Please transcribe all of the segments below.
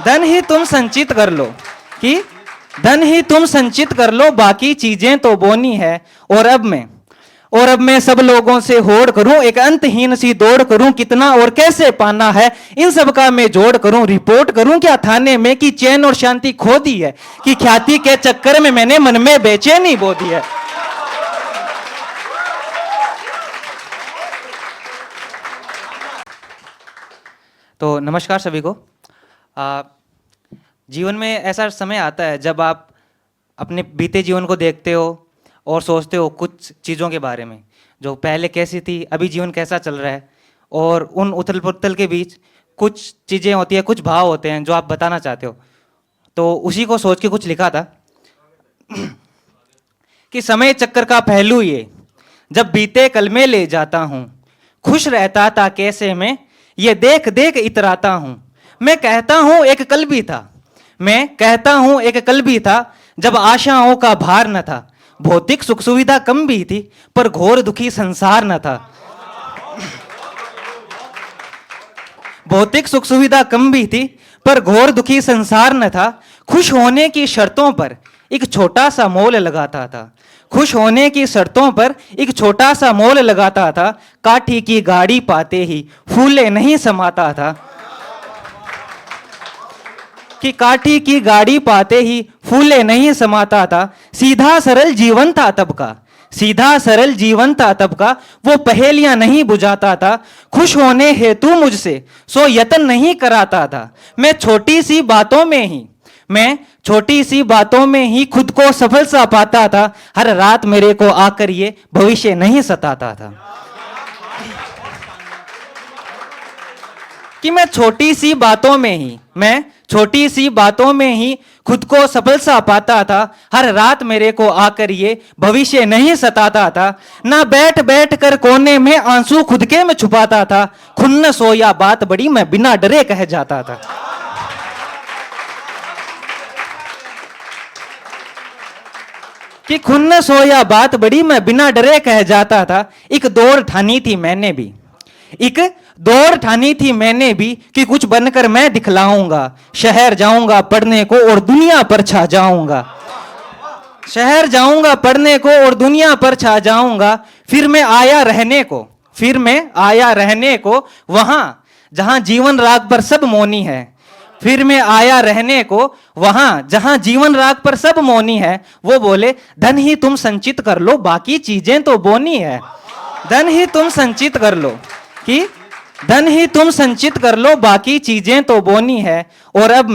धन ही तुम संचित कर लो कि धन ही तुम संचित कर लो, बाकी चीजें तो बोनी है। और अब मैं सब लोगों से होड़ करूं, एक अंतहीन सी दौड़ करूं, कितना और कैसे पाना है इन सब का मैं जोड़ करूं। रिपोर्ट करूं क्या थाने में कि चैन और शांति खो दी है, कि ख्याति के चक्कर में मैंने मन में बेचैनी बो दी है। तो नमस्कार सभी को। जीवन में ऐसा समय आता है जब आप अपने बीते जीवन को देखते हो और सोचते हो कुछ चीज़ों के बारे में, जो पहले कैसी थी, अभी जीवन कैसा चल रहा है, और उन उथल पुथल के बीच कुछ चीज़ें होती है, कुछ भाव होते हैं जो आप बताना चाहते हो। तो उसी को सोच के कुछ लिखा था कि समय चक्कर का पहलू ये, जब बीते कल में ले जाता हूँ, खुश रहता था कैसे मैं, ये देख देख इतराता हूँ। मैं कहता हूँ एक कल भी था, मैं कहता हूँ एक कल भी था, जब आशाओं का भार न था, भौतिक सुख सुविधा कम भी थी, पर घोर दुखी संसार न था। भौतिक सुख सुविधा कम भी थी, पर घोर दुखी संसार न था। खुश होने की शर्तों पर एक छोटा सा मोल लगाता था, खुश होने की शर्तों पर एक छोटा सा मोल लगाता था। काठी की गाड़ी पाते ही फूले नहीं समाता था, कि काठी की गाड़ी पाते ही फूले नहीं समाता था। सीधा सरल जीवन था तब का, सीधा सरल जीवन था तब का, वो पहेलियां नहीं बुझाता था। खुश होने हेतु मुझसे सो यत्न नहीं कराता था। मैं छोटी सी बातों में ही खुद को सफल सा पाता था। हर रात मेरे को आकर ये भविष्य नहीं सताता था, कि मैं छोटी सी बातों में ही खुद को सफल सा पाता था। हर रात मेरे को आकर ये भविष्य नहीं सताता था। ना बैठ बैठ कर कोने में आंसू खुद के में छुपाता था। खुन्नस हो या बात बड़ी मैं बिना डरे कह जाता था, कि खुन्नस हो या बात बड़ी मैं बिना डरे कह जाता था। एक दौड़ ठानी थी मैंने भी कि कुछ बनकर मैं दिखलाऊंगा। शहर जाऊंगा पढ़ने को और दुनिया पर छा जाऊंगा। शहर जाऊंगा पढ़ने को और दुनिया पर छा जाऊंगा। फिर मैं आया रहने को वहां जहां जीवन राग पर सब मौनी है। फिर मैं आया रहने को वहां जहां जीवन राग पर सब मौनी है। वो बोले धन ही तुम संचित कर लो, बाकी चीजें तो बोनी है। धन ही तुम संचित कर लो कि धन ही तुम संचित कर लो, बाकी चीजें तो बोनी है। और अब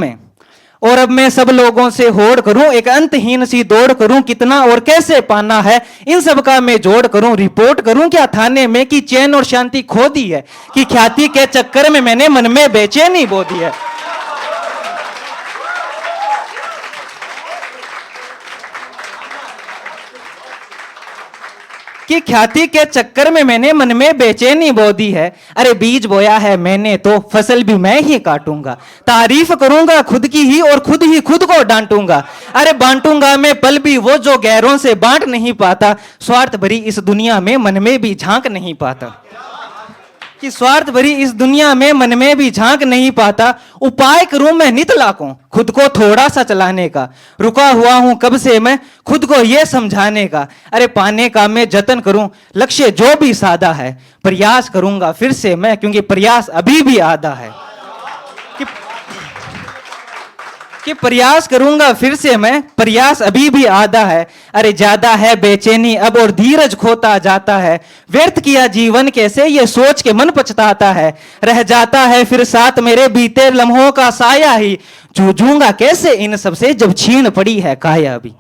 मैं सब लोगों से होड़ करूं, एक अंतहीन सी दौड़ करूं, कितना और कैसे पाना है इन सब का मैं जोड़ करूं। रिपोर्ट करूं क्या थाने में कि चैन और शांति खो दी है, कि ख्याति के चक्कर में मैंने मन में बेचैनी बो दी है। कि ख्याति के चक्कर में मैंने मन में बेचैनी बो दी है। अरे बीज बोया है मैंने तो फसल भी मैं ही काटूंगा। तारीफ करूंगा खुद की ही और खुद ही खुद को डांटूंगा। अरे बांटूंगा मैं पल भी वो जो गैरों से बांट नहीं पाता। स्वार्थ भरी इस दुनिया में मन में भी झांक नहीं पाता, कि स्वार्थ भरी इस दुनिया में मन में भी झांक नहीं पाता। उपाय करूं मैं नित लाखों खुद को थोड़ा सा चलाने का। रुका हुआ हूं कब से मैं खुद को यह समझाने का। अरे पाने का मैं जतन करूं, लक्ष्य जो भी सादा है। प्रयास करूंगा फिर से मैं, क्योंकि प्रयास अभी भी आधा है। कि प्रयास करूंगा फिर से मैं, प्रयास अभी भी आधा है। अरे ज्यादा है बेचैनी अब और धीरज खोता जाता है। व्यर्थ किया जीवन कैसे ये सोच के मन पछताता है। रह जाता है फिर साथ मेरे बीते लम्हों का साया ही। जूझूंगा कैसे इन सबसे जब छीन पड़ी है काया भी।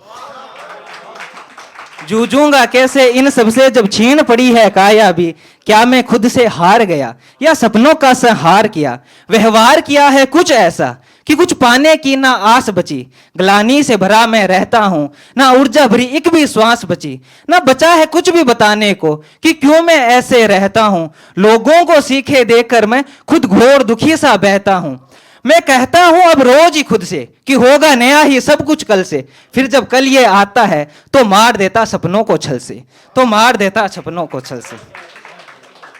जूझूंगा कैसे इन सबसे जब छीन पड़ी है काया भी। क्या मैं खुद से हार गया या सपनों का संहार किया। व्यवहार किया है कुछ ऐसा कि कुछ पाने की ना आस बची। ग्लानी से भरा मैं रहता हूं, ना ऊर्जा भरी एक भी श्वास बची। ना बचा है कुछ भी बताने को कि क्यों मैं ऐसे रहता हूं। लोगों को सीखे देखकर मैं खुद घोर दुखी सा बहता हूं। मैं कहता हूं अब रोज ही खुद से कि होगा नया ही सब कुछ कल से। फिर जब कल ये आता है तो मार देता सपनों को छल से,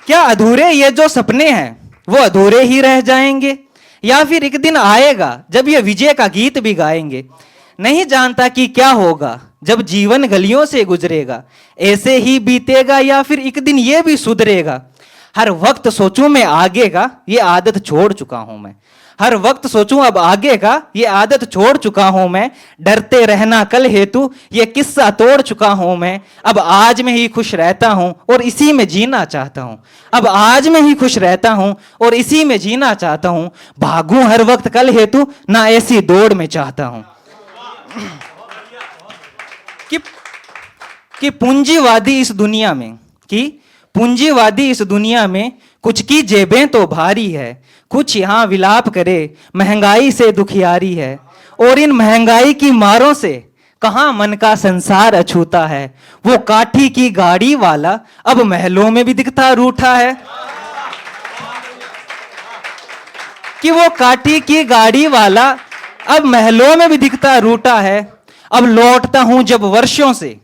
क्या अधूरे ये जो सपने हैं वो अधूरे ही रह जाएंगे, या फिर एक दिन आएगा जब ये विजय का गीत भी गाएंगे। नहीं जानता कि क्या होगा जब जीवन गलियों से गुजरेगा, ऐसे ही बीतेगा या फिर एक दिन ये भी सुधरेगा। हर वक्त सोचूं मैं आगे का, ये आदत छोड़ चुका हूं मैं। हर वक्त सोचूं अब आगे का, ये आदत छोड़ चुका हूं मैं। डरते रहना कल हेतु, ये किस्सा तोड़ चुका हूं मैं। अब आज में ही खुश रहता हूं और इसी में जीना चाहता हूं। अब आज में ही खुश रहता हूं और इसी में जीना चाहता हूं। भागूं हर वक्त कल हेतु, ना ऐसी दौड़ में चाहता हूं। कि कि पूंजीवादी इस दुनिया में, कि पूंजीवादी इस दुनिया में कुछ की जेबें तो भारी है, कुछ यहाँ विलाप करे महंगाई से दुखियारी है। और इन महंगाई की मारों से कहाँ मन का संसार अछूता है। वो काठी की गाड़ी वाला अब महलों में भी दिखता रूठा है। कि वो काठी की गाड़ी वाला अब महलों में भी दिखता रूठा है। अब लौटता हूं जब वर्षों से,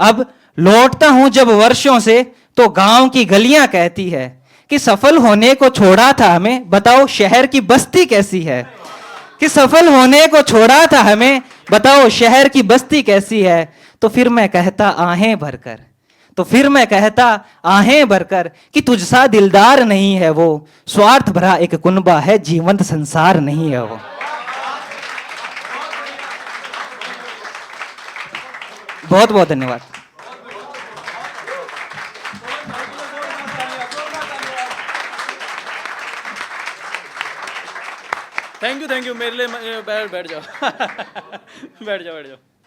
अब लौटता हूं जब वर्षों से, तो गांव की गलियां कहती है कि सफल होने को छोड़ा था हमें, बताओ शहर की बस्ती कैसी है। कि सफल होने को छोड़ा था हमें, बताओ शहर की बस्ती कैसी है। तो फिर मैं कहता आहें भरकर, तो फिर मैं कहता आहें भरकर कि तुझसा दिलदार नहीं है वो, स्वार्थ भरा एक कुनबा है, जीवंत संसार नहीं है वो। बहुत बहुत धन्यवाद। थैंक यू मेरे लिए बैठ जाओ बैठ जाओ बैठ जाओ।